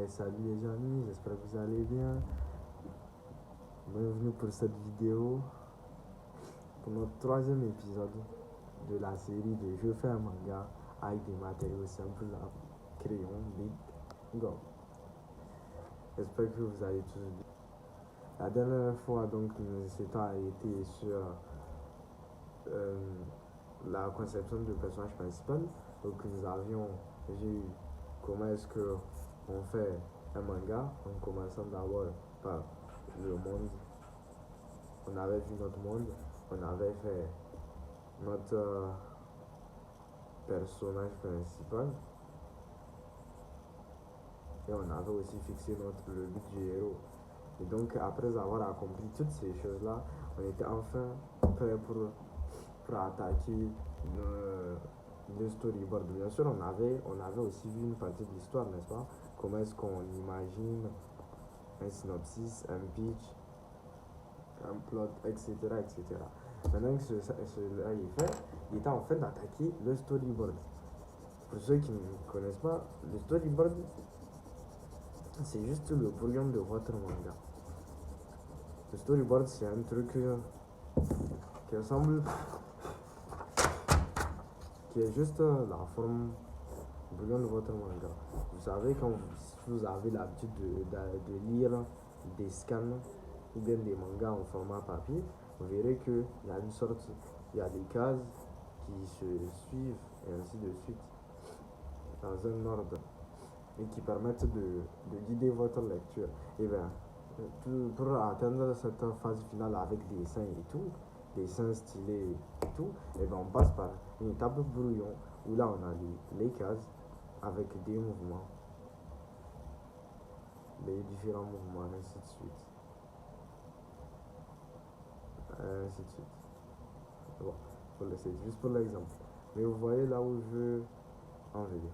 Salut les amis, j'espère que vous allez bien. Bienvenue pour cette vidéo, pour notre troisième épisode de la série de Je fais un manga avec des matériaux simples à crayon, bic, gomme. J'espère que vous allez tous bien. La dernière fois, donc, nous étions arrêtés sur euh, la conception du personnage principal. Donc, j'ai eu comment est-ce que on fait un manga en commençant d'abord par le monde. On avait vu notre monde, on avait fait notre personnage principal et on avait aussi fixé le but du héros. Et donc, après avoir accompli toutes ces choses-là, on était enfin prêt pour attaquer le storyboard. Bien sûr, on avait aussi vu une partie de l'histoire, n'est-ce pas? Comment est-ce qu'on imagine un synopsis, un pitch, un plot, etc. etc. Maintenant que cela est fait, il est en fait d'attaquer le storyboard. Pour ceux qui ne connaissent pas, le storyboard, c'est juste le brouillon de votre manga. Le storyboard, c'est un truc qui ressemble, qui est juste la forme brouillon de votre manga. Vous savez, quand vous avez l'habitude de lire des scans ou bien des mangas en format papier, vous verrez qu'il y a il y a des cases qui se suivent et ainsi de suite dans un ordre et qui permettent de guider votre lecture. Et bien, pour atteindre cette phase finale avec des dessins et tout, des dessins stylés et tout, et bien on passe par une étape brouillon où là on a les cases avec des mouvements, les différents mouvements, ainsi de suite. Ainsi de suite. Bon, c'est juste pour l'exemple. Mais vous voyez là où je veux en venir.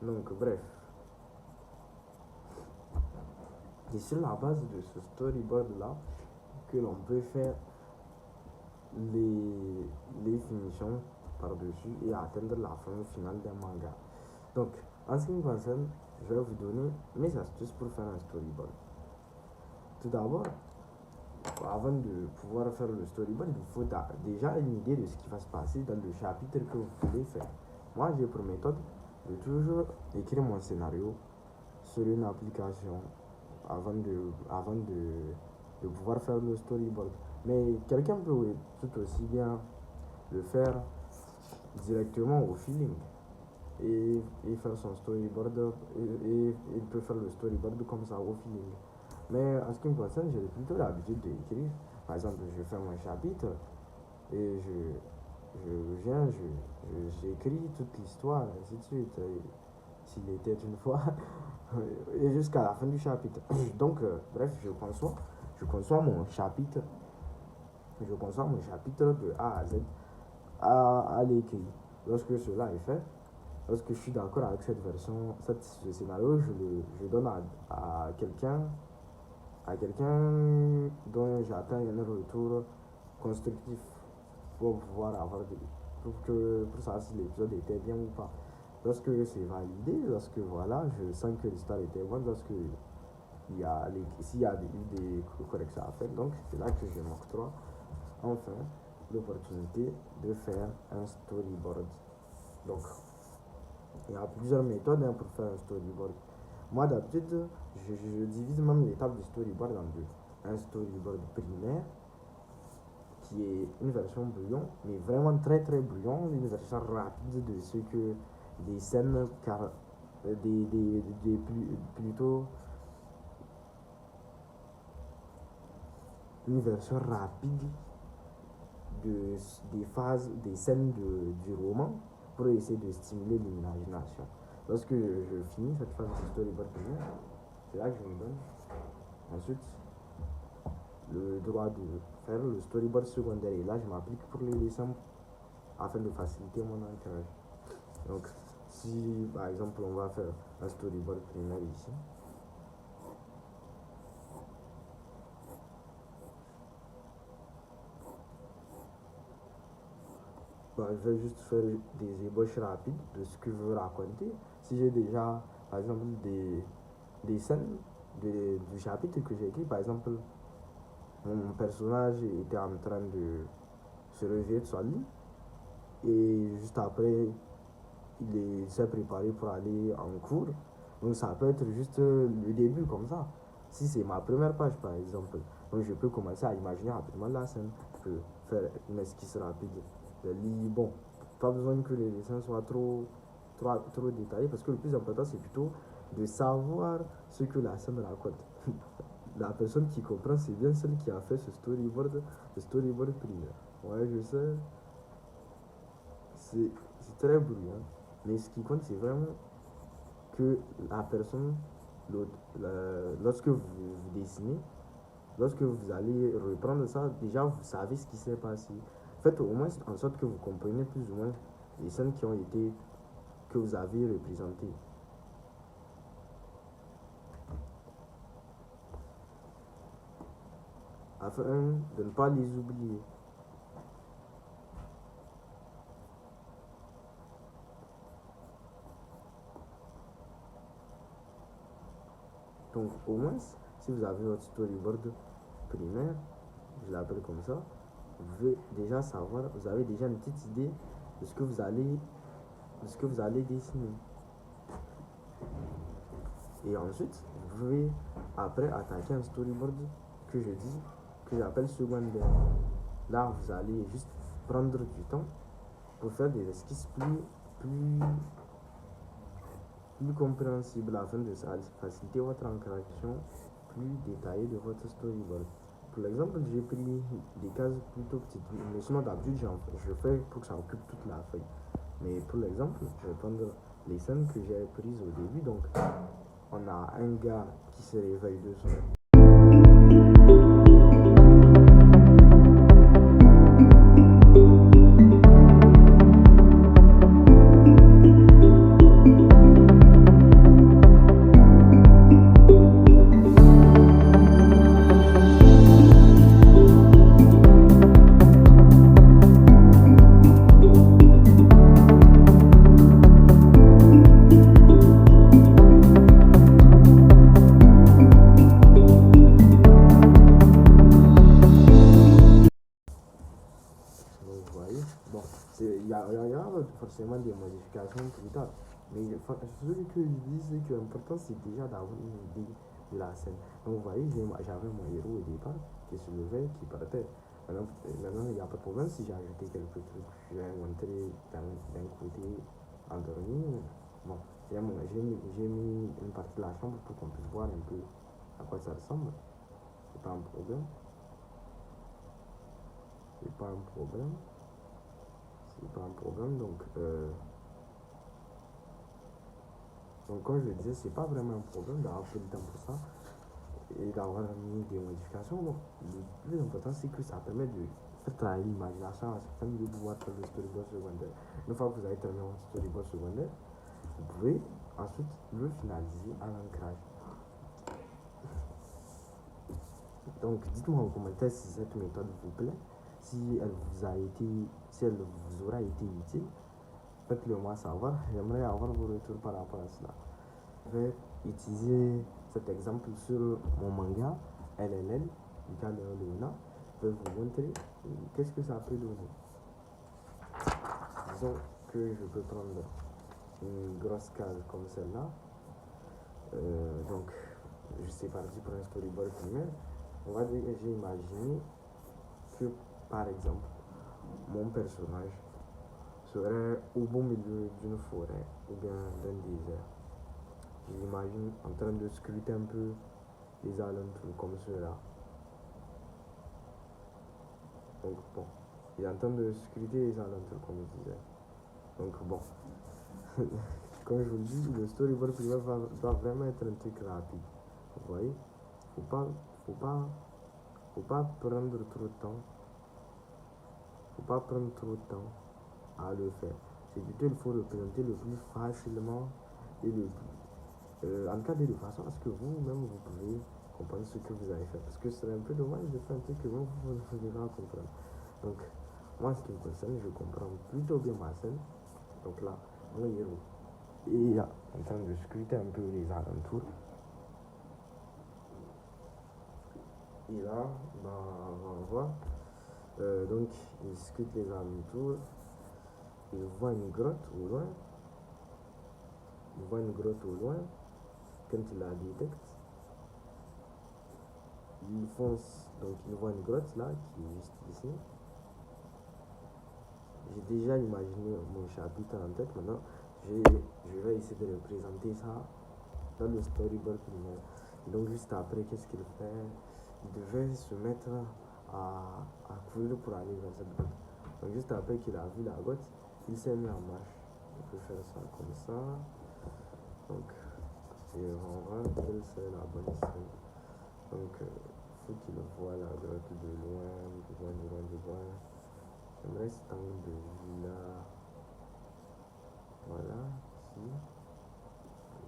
Donc, bref. C'est sur la base de ce storyboard là que l'on peut faire les finitions par-dessus et atteindre la forme finale d'un manga. Donc, en ce qui me concerne, je vais vous donner mes astuces pour faire un storyboard. Tout d'abord, avant de pouvoir faire le storyboard, il faut déjà une idée de ce qui va se passer dans le chapitre que vous voulez faire. Moi, j'ai pour méthode de toujours écrire mon scénario sur une application avant de pouvoir faire le storyboard. Mais quelqu'un peut tout aussi bien le faire directement au feeling et faire son storyboard et il peut faire le storyboard comme ça au feeling. Mais en ce qui me concerne, j'ai plutôt l'habitude d'écrire. Par exemple, je fais mon chapitre et j'écris toute l'histoire, ainsi de suite. S'il était une fois, et jusqu'à la fin du chapitre. Donc, bref, je conçois mon chapitre de A à Z à l'écrit. Lorsque cela est fait, lorsque je suis d'accord avec cette version, ce scénario, je donne à quelqu'un dont j'attends un retour constructif pour pouvoir pour savoir si l'épisode était bien ou pas. Lorsque c'est validé, lorsque voilà, je sens que l'histoire était bonne, s'il y a des corrections à faire, donc c'est là que je m'octroie enfin l'opportunité de faire un storyboard. Donc, il y a plusieurs méthodes pour faire un storyboard. Moi, d'habitude, je divise même l'étape du storyboard en deux. Un storyboard primaire, qui est une version brouillon, mais vraiment très très brouillon, une version rapide de ce que des scènes, car plutôt une version rapide des phases, des scènes du roman pour essayer de stimuler l'imagination. Lorsque je finis cette phase de storyboard primaire, c'est là que je me donne ensuite le droit de faire le storyboard secondaire. Et là, je m'applique pour les dessins afin de faciliter mon ancrage. Donc, si par exemple on va faire un storyboard primaire ici, Bah, je vais juste faire des ébauches rapides de ce que je veux raconter. Si j'ai déjà, par exemple, des scènes du chapitre que j'ai écrit, par exemple, mon personnage était en train de se réveiller de son lit et juste après, il s'est préparé pour aller en cours. Donc ça peut être juste le début comme ça. Si c'est ma première page par exemple, donc je peux commencer à imaginer rapidement la scène. Je peux faire une esquisse rapide. Le lit, bon, pas besoin que les dessins soient trop détaillés parce que le plus important c'est plutôt de savoir ce que la scène raconte. La personne qui comprend, c'est bien celle qui a fait ce storyboard primaire. Ouais, je sais, c'est très bruyant. Mais ce qui compte, c'est vraiment que la personne, lorsque vous dessinez, lorsque vous allez reprendre ça, déjà vous savez ce qui s'est passé. Faites au moins en sorte que vous compreniez plus ou moins les scènes qui ont été, que vous avez représentées. Afin de ne pas les oublier. Donc au moins, si vous avez votre storyboard primaire, je l'appelle comme ça, vous pouvez déjà savoir, vous avez déjà une petite idée de ce que vous allez dessiner. Et ensuite, vous pouvez après attaquer un storyboard que je dis, que j'appelle secondaire. Là, vous allez juste prendre du temps pour faire des esquisses plus compréhensibles afin de faciliter votre ancration plus détaillée de votre storyboard. Pour l'exemple, j'ai pris des cases plutôt petites, mais sinon d'habitude je fais pour que ça occupe toute la feuille. Mais pour l'exemple, je vais prendre les scènes que j'ai prises au début. Donc, on a un gars qui se réveille de son vous voyez. Bon, il y aura forcément des modifications plus tard. Mais ce que je dis, c'est que l'important, c'est déjà d'avoir une idée de la scène. Donc, vous voyez, j'avais mon héros au départ qui se levait, qui partait. Maintenant, il n'y a pas de problème si j'ai ajouté quelques trucs. Je vais montrer d'un côté endormi. Bon, j'ai mis une partie de la chambre pour qu'on puisse voir un peu à quoi ça ressemble. C'est pas un problème. C'est pas un problème. C'est pas un problème. Donc comme je le disais, c'est pas vraiment un problème d'avoir pris le temps pour ça et d'avoir mis des modifications. Bon, le plus important, c'est que ça permet de faire travailler l'imagination à certains de pouvoir faire le storyboard secondaire. Une fois que vous avez terminé votre storyboard secondaire, vous pouvez ensuite le finaliser à l'ancrage. Donc dites-moi en commentaire si cette méthode vous plaît, si elle vous aura été utile. Faites-le moi savoir, j'aimerais avoir vos retours par rapport à cela. Je vais utiliser cet exemple sur mon manga LLL du cas de Léona. Je vais vous montrer qu'est-ce que ça peut donner. Disons que je peux prendre une grosse case comme celle-là. Donc, je suis parti pour un storyboard primaire. On va dire que j'ai imaginé que, par exemple, mon personnage serait au beau milieu d'une forêt ou bien d'un désert. Je l'imagine en train de scruter un peu les alentours comme cela. Donc bon, il est en train de scruter les alentours comme je disais. Donc bon, comme je vous le dis, le storyboard primaire doit vraiment être un truc rapide. Vous voyez, faut pas, faut pas, faut pas prendre trop de temps. Faut pas prendre trop de temps à le faire. C'est plutôt il faut représenter le plus facilement et le plus encadrer de façon à ce que vous-même vous pouvez comprendre ce que vous avez fait. Parce que c'est un peu dommage de faire un truc que vous ne pouvez pas comprendre. Donc, moi, en ce qui me concerne, je comprends plutôt bien ma scène. Donc là, mon héros est en train de scruter un peu les alentours. Et là, on voit. Donc, il scrute les alentours. Il voit une grotte au loin. Quand il la détecte, il fonce. Donc, il voit une grotte là, qui est juste ici. J'ai déjà imaginé mon chapitre en tête. Maintenant, je vais essayer de représenter ça dans le storyboard primaire. Donc, juste après, qu'est-ce qu'il fait? Il devait se mettre à courir pour aller vers cette grotte. Donc, juste après qu'il a vu la grotte, il s'est mis en marche. On peut faire ça comme ça. Donc, et on va voir quelle c'est la bonne scène. Donc, il faut qu'il voit la grotte de loin. J'aimerais cet angle de vue là. Voilà, ici.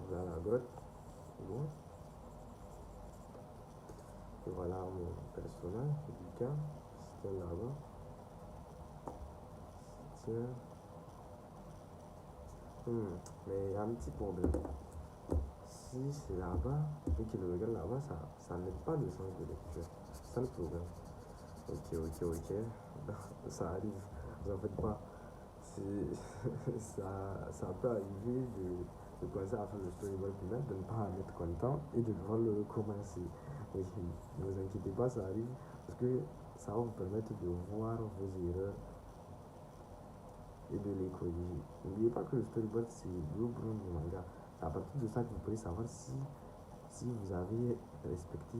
Voilà la grotte. Bon. Et voilà mon personnage, Lucas, qui se tient là-bas. Tiens. Mais il y a un petit problème. Si c'est là-bas, et qu'il regarde là-bas, ça n'aide pas le sens de lecture. C'est ça le problème. Ok. Ça arrive. Vous en faites pas. Ça peut arriver de commencer à faire le storyboard primaire, de ne pas en être content et de devoir le recommencer. Mais ne vous inquiétez pas, ça arrive parce que ça va vous permettre de voir vos erreurs et de les corriger. N'oubliez pas que le storyboard c'est le blueprint du manga. C'est à partir de ça que vous pourrez savoir si vous avez respecté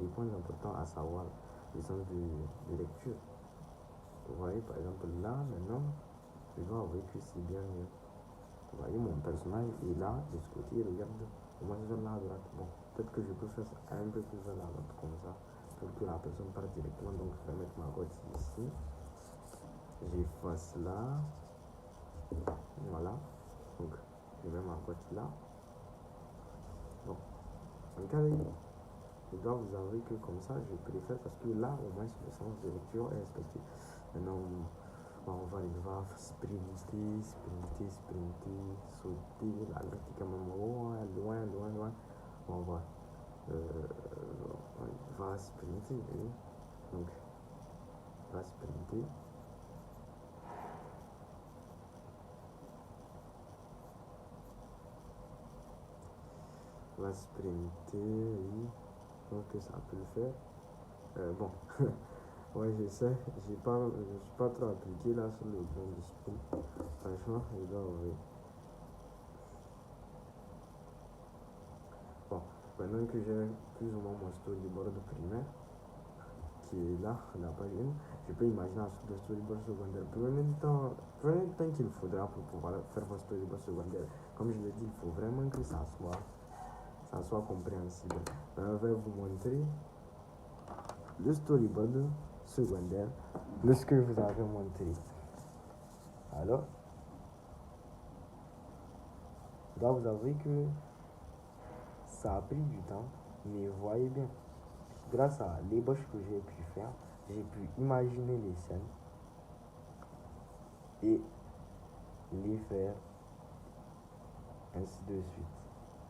les points importants à savoir le sens de lecture. Vous voyez par exemple là maintenant, je dois avouer que c'est bien mieux. Vous voyez mon personnage est là, de ce côté, il regarde au moins vers la droite. Bon, peut-être que je peux faire ça un peu plus vers la droite comme ça, pour que la personne parte directement. Donc je vais mettre ma goutte ici. J'efface là. Voilà. Donc je mets ma goutte là. Bon. En cas je dois vous avouer que comme ça, je préfère parce que là, au moins, le sens de lecture est respecté. Maintenant, on va sprinter, sauter, la grotte est quand même loin. On va sprinter, oui. Donc, va sprinter. Oui. Donc, ça peut le faire. Bon. Ouais, je sais, je suis pas trop appliqué là sur le plan discipline. Franchement, je dois avouer. Bon, maintenant que j'ai plus ou moins mon storyboard primaire, qui est là, la page 1, je peux imaginer ensuite le storyboard secondaire. Prenez le temps qu'il faudra pour pouvoir faire votre storyboard secondaire. Comme je l'ai dit, il faut vraiment que ça soit compréhensible. Je vais vous montrer le storyboard secondaire de ce que vous avez montré. Alors, je dois vous avouer que ça a pris du temps, mais voyez bien, grâce à l'ébauche que j'ai pu faire, j'ai pu imaginer les scènes et les faire ainsi de suite.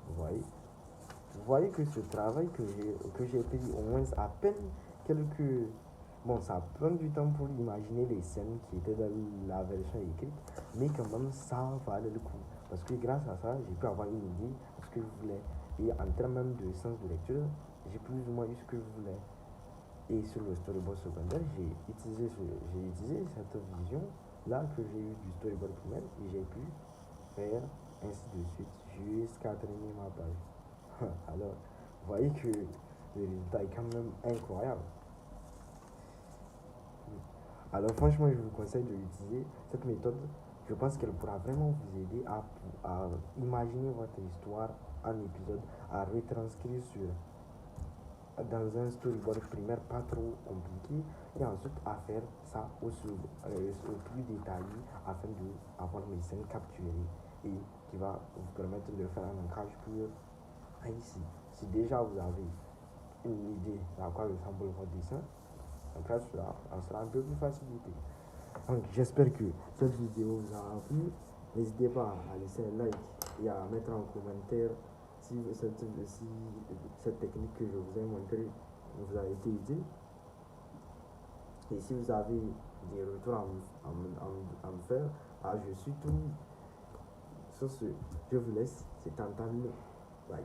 Vous voyez que ce travail que j'ai pris au moins à peine quelques... Bon, ça prend du temps pour imaginer les scènes qui étaient dans la version écrite, mais quand même, ça valait le coup. Parce que grâce à ça, j'ai pu avoir une idée de ce que je voulais. Et en termes même de sens de lecture, j'ai plus ou moins eu ce que je voulais. Et sur le storyboard secondaire, j'ai utilisé cette vision là que j'ai eu du storyboard primaire et j'ai pu faire ainsi de suite jusqu'à terminer ma page. Alors, vous voyez que le résultat est quand même incroyable. Alors franchement, je vous conseille d'utiliser cette méthode. Je pense qu'elle pourra vraiment vous aider à imaginer votre histoire en épisode, à retranscrire dans un storyboard primaire pas trop compliqué et ensuite à faire ça au plus détaillé afin d'avoir les scènes capturées et qui va vous permettre de faire un ancrage pur ici. Si déjà vous avez une idée à quoi ressemble votre dessin, Après, on sera un peu plus facilité. Donc, j'espère que cette vidéo vous aura plu. N'hésitez pas à laisser un like et à mettre en commentaire si cette technique que je vous ai montrée vous a été utile. Et si vous avez des retours à me faire, je suis tout. Sur ce, je vous laisse. C'est entendu. Bye.